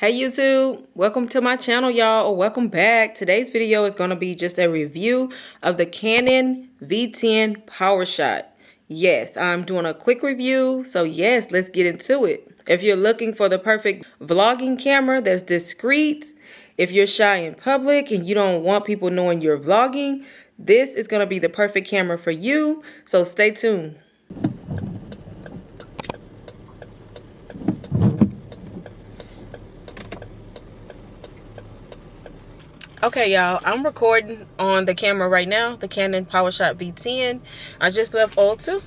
Hey YouTube, welcome to my channel, y'all, or welcome back. Today's video is going to be just a review of the Canon V10 PowerShot. Yes, I'm doing a quick review, so yes, let's get into it. If you're looking for the perfect vlogging camera that's discreet, if you're shy in public and you don't want people knowing you're vlogging, this is going to be the perfect camera for you, so stay tuned. Okay, y'all, I'm recording on the camera right now, the Canon PowerShot V10. I just left Ulta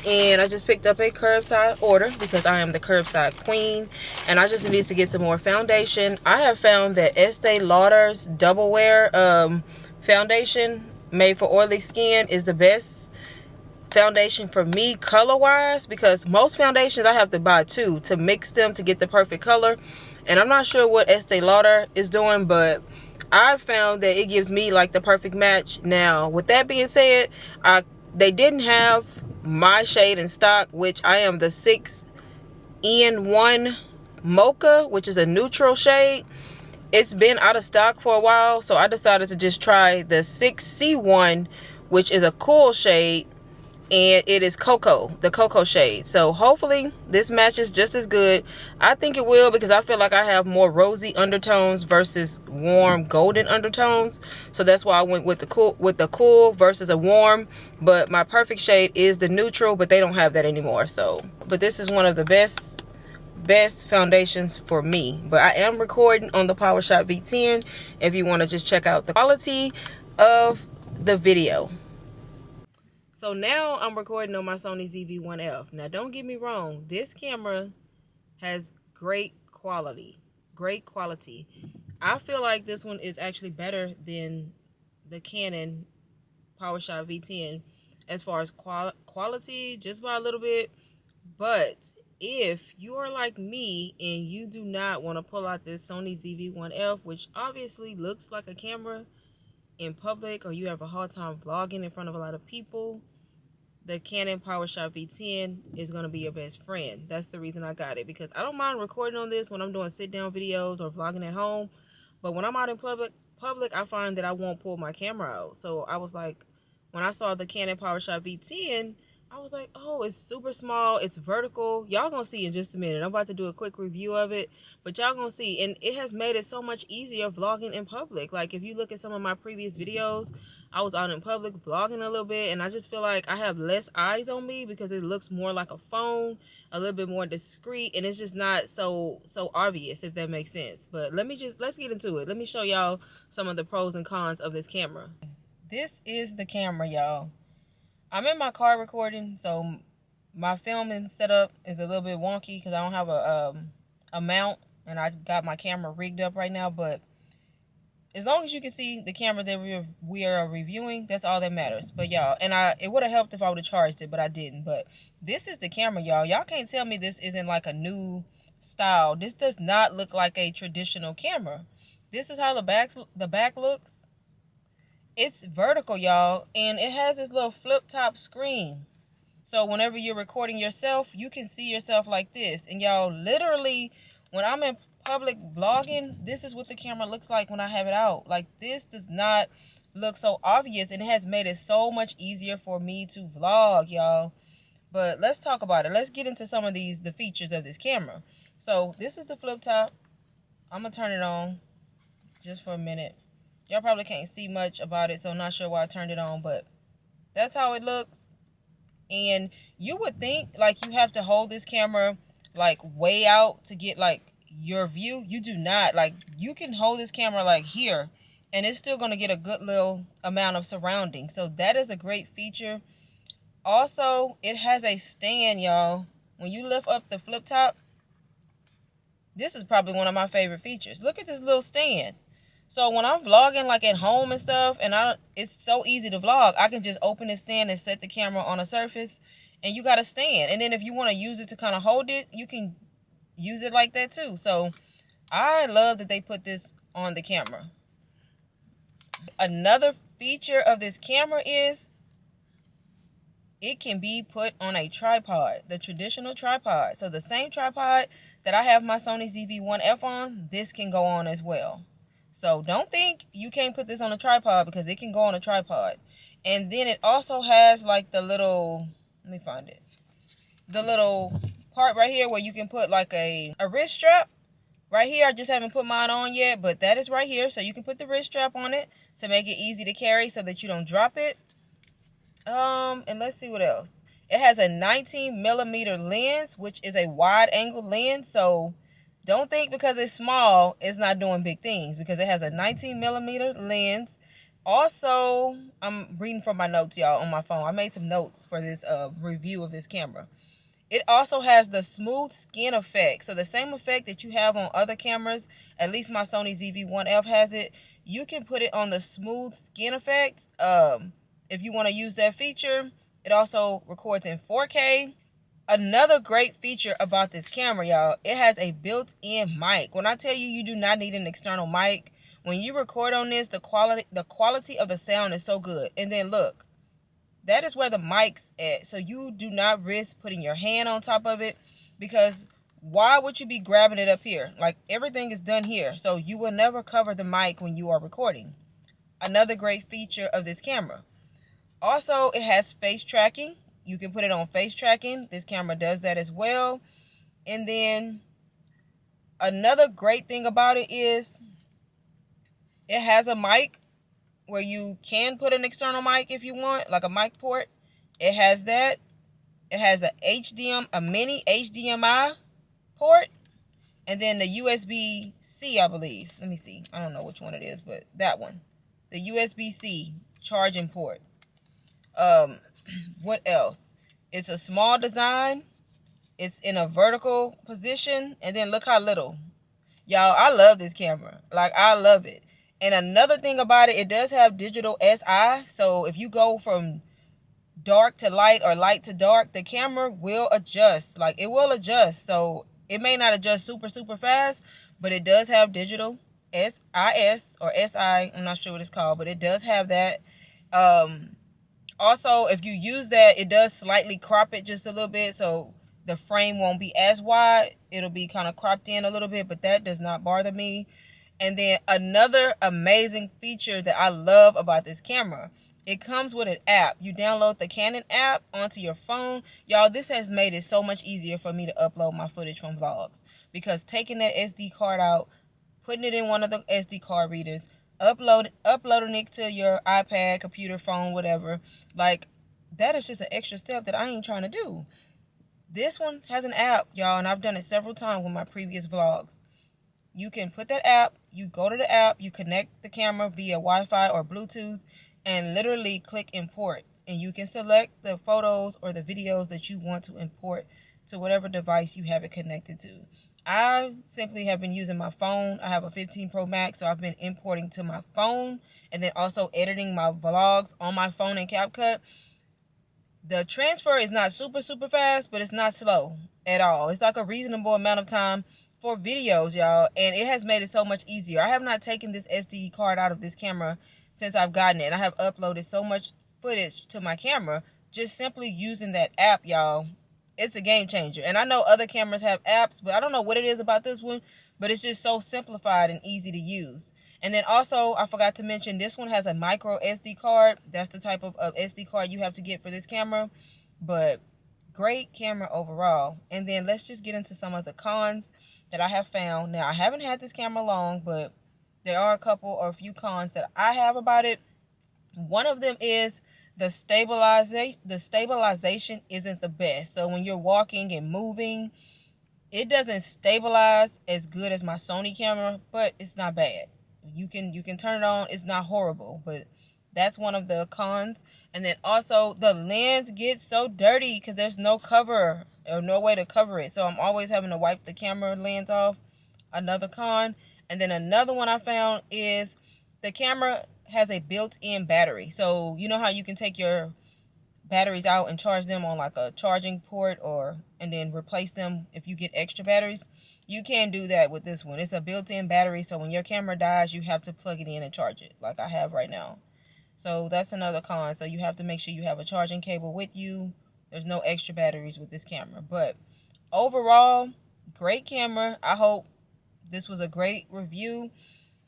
and I just picked up a curbside order because I am the curbside queen and I just need to get some more foundation. I have found that Estee Lauder's Double Wear foundation made for oily skin is the best foundation for me color wise, because most foundations I have to buy two to mix them to get the perfect color, and I'm not sure what Estee Lauder is doing, but I found that it gives me like the perfect match. Now with that being said, they didn't have my shade in stock, which I am the 6N1 Mocha, which is a neutral shade. It's been out of stock for a while, so I decided to just try the 6C1, which is a cool shade, and it is cocoa, the cocoa shade. So hopefully this matches just as good. I think it will, because I feel like I have more rosy undertones versus warm golden undertones, so that's why I went with the cool versus a warm. But my perfect shade is the neutral, but they don't have that anymore. So but this is one of the best foundations for me. But I am recording on the PowerShot V10 if you want to just check out the quality of the video. So now I'm recording on my Sony ZV-1F. Now don't get me wrong, this camera has great quality. I feel like this one is actually better than the Canon PowerShot V10 as far as quality, just by a little bit. But if you are like me and you do not want to pull out this Sony ZV-1F, which obviously looks like a camera in public, or you have a hard time vlogging in front of a lot of people, the Canon PowerShot V10 is going to be your best friend. That's the reason I got it, because I don't mind recording on this when I'm doing sit-down videos or vlogging at home, but when I'm out in public, I find that I won't pull my camera out. So I was like, when I saw the Canon PowerShot V10, I was like, oh, it's super small, it's vertical. Y'all gonna see in just a minute. I'm about to do a quick review of it, but y'all gonna see. And it has made it so much easier vlogging in public. Like if you look at some of my previous videos, I was out in public vlogging a little bit, and I just feel like I have less eyes on me because it looks more like a phone, a little bit more discreet, and it's just not so obvious, if that makes sense. But let's get into it. Let me show y'all some of the pros and cons of this camera. This is the camera, y'all. I'm in my car recording, so my filming setup is a little bit wonky because I don't have a mount, and I got my camera rigged up right now. But as long as you can see the camera that we are reviewing, that's all that matters. But y'all, and it would have helped if I would have charged it, but I didn't. But this is the camera, y'all. Y'all can't tell me this isn't like a new style. This does not look like a traditional camera. This is how the back looks. It's vertical, y'all, and it has this little flip top screen. So whenever you're recording yourself, you can see yourself like this. And y'all, literally, when I'm in public vlogging, this is what the camera looks like when I have it out. Like, this does not look so obvious, and it has made it so much easier for me to vlog, y'all. But let's talk about it. Let's get into some of the features of this camera. So this is the flip top. I'm gonna turn it on just for a minute. Y'all probably can't see much about it, so I'm not sure why I turned it on, but that's how it looks. And you would think like you have to hold this camera like way out to get like your view. You do not. Like, you can hold this camera like here, and it's still going to get a good little amount of surrounding. So that is a great feature. Also, it has a stand, y'all. When you lift up the flip top, this is probably one of my favorite features. Look at this little stand. So when I'm vlogging like at home and stuff, and it's so easy to vlog, I can just open this stand and set the camera on a surface, and you got a stand. And then if you want to use it to kind of hold it, you can use it like that too. So I love that they put this on the camera. Another feature of this camera is it can be put on a tripod, the traditional tripod. So the same tripod that I have my Sony ZV-1F on, this can go on as well. So don't think you can't put this on a tripod, because it can go on a tripod. And then it also has like the little, let me find it, the little part right here where you can put like a wrist strap. Right here, I just haven't put mine on yet, but that is right here. So you can put the wrist strap on it to make it easy to carry so that you don't drop it. And let's see what else. It has a 19mm lens, which is a wide angle lens. So don't think because it's small, it's not doing big things, because it has a 19mm lens. Also, I'm reading from my notes, y'all, on my phone. I made some notes for this review of this camera. It also has the smooth skin effect. So the same effect that you have on other cameras, at least my Sony ZV-1F has it. You can put it on the smooth skin effect. If you want to use that feature. It also records in 4K. Another great feature about this camera, y'all, it has a built-in mic. When I tell you, you do not need an external mic. When you record on this, the quality of the sound is so good. And then look, that is where the mic's at. So you do not risk putting your hand on top of it, because why would you be grabbing it up here? Like, everything is done here. So you will never cover the mic when you are recording. Another great feature of this camera. Also, it has face tracking. You can put it on face tracking. This camera does that as well. And then another great thing about it is it has a mic where you can put an external mic if you want, like a mic port. It has that. It has a mini HDMI port, and then the USB-C, I believe. Let me see. I don't know which one it is, but that one. The USB-C charging port. What else? It's a small design. It's in a vertical position, and then look how little. Y'all, I love this camera. Like, I love it. And another thing about it, it does have digital SI. So if you go from dark to light or light to dark, the camera will adjust. Like, it will adjust. So it may not adjust super fast, but it does have digital SIS or SI. I'm not sure what it's called, but it does have that. Also, if you use that, it does slightly crop it just a little bit. So the frame won't be as wide. It'll be kind of cropped in a little bit, but that does not bother me. And then another amazing feature that I love about this camera, it comes with an app. You download the Canon app onto your phone. Y'all, this has made it so much easier for me to upload my footage from vlogs, because taking that SD card out, putting it in one of the SD card readers, uploading it to your iPad, computer, phone, whatever, like, that is just an extra step that I ain't trying to do. This one has an app, y'all, and I've done it several times with my previous vlogs. You can put that app, you go to the app, you connect the camera via Wi-Fi or Bluetooth, and literally click import. And you can select the photos or the videos that you want to import to whatever device you have it connected to. I simply have been using my phone. I have a 15 Pro Max, so I've been importing to my phone and then also editing my vlogs on my phone in CapCut. The transfer is not super fast, but it's not slow at all. It's like a reasonable amount of time for videos, y'all, and it has made it so much easier. I have not taken this SD card out of this camera since I've gotten it, and I have uploaded so much footage to my camera just simply using that app, y'all. It's a game changer. And I know other cameras have apps, but I don't know what it is about this one, but it's just so simplified and easy to use. And then also, I forgot to mention, this one has a micro SD card. That's the type of SD card you have to get for this camera, but great camera overall. And then let's just get into some of the cons that I have found. Now, I haven't had this camera long, but there are a few cons that I have about it. One of them is the stabilization isn't the best. So when you're walking and moving, it doesn't stabilize as good as my Sony camera, but it's not bad. You can turn it on. It's not horrible, but that's one of the cons. And then also the lens gets so dirty because there's no cover or no way to cover it. So I'm always having to wipe the camera lens off. Another con. And then another one I found is the camera has a built-in battery. So you know how you can take your batteries out and charge them on like a charging port and then replace them if you get extra batteries? You can't do that with this one. It's a built-in battery, so when your camera dies, you have to plug it in and charge it like I have right now. So that's another con. So you have to make sure you have a charging cable with you. There's no extra batteries with this camera. But overall, great camera. I hope this was a great review.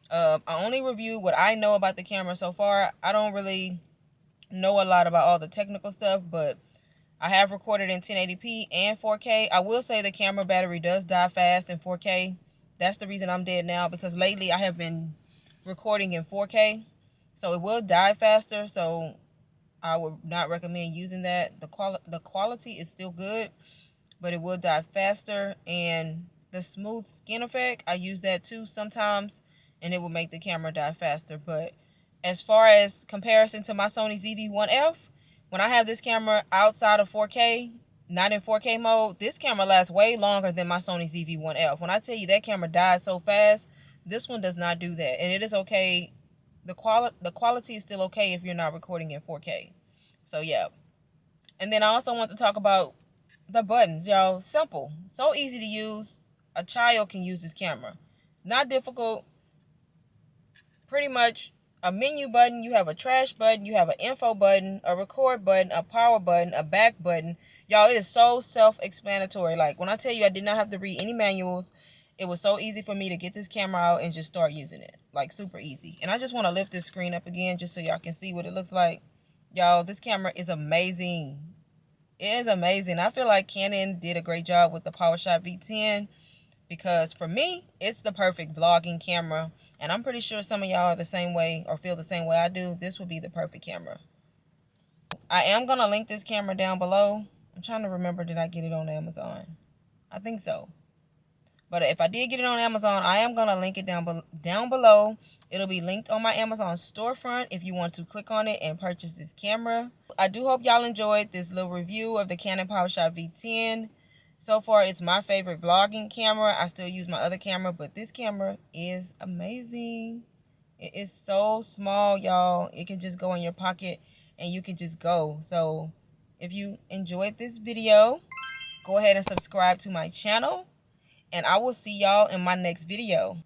I only reviewed what I know about the camera so far. I don't really know a lot about all the technical stuff, but I have recorded in 1080p and 4K. I will say the camera battery does die fast in 4K. That's the reason I'm dead now, because lately I have been recording in 4K. So it will die faster, so I would not recommend using that. The quality is still good, but it will die faster. And the smooth skin effect, I use that too sometimes, and it will make the camera die faster. But as far as comparison to my Sony ZV-1F, when I have this camera outside of 4K, not in 4K mode, this camera lasts way longer than my Sony ZV-1F. When I tell you that camera dies so fast, this one does not do that. And it is okay. The quality is still okay if you're not recording in 4K. So yeah. And then I also want to talk about the buttons, y'all. Simple, so easy to use. A child can use this camera. It's not difficult. Pretty much a menu button, you have a trash button, you have an info button, a record button, a power button, a back button. Y'all, it is so self-explanatory. Like, when I tell you I did not have to read any manuals, it was so easy for me to get this camera out and just start using it. Like, super easy. And I just want to lift this screen up again just so y'all can see what it looks like. Y'all, this camera is amazing. It is amazing. I feel like Canon did a great job with the PowerShot V10, because for me, it's the perfect vlogging camera. And I'm pretty sure some of y'all are the same way or feel the same way I do. This would be the perfect camera. I am going to link this camera down below. I'm trying to remember, did I get it on Amazon? I think so. But if I did get it on Amazon, I am going to link it down below. It'll be linked on my Amazon storefront if you want to click on it and purchase this camera. I do hope y'all enjoyed this little review of the Canon PowerShot V10. So far, it's my favorite vlogging camera. I still use my other camera, but this camera is amazing. It is so small, y'all. It can just go in your pocket and you can just go. So if you enjoyed this video, go ahead and subscribe to my channel. And I will see y'all in my next video.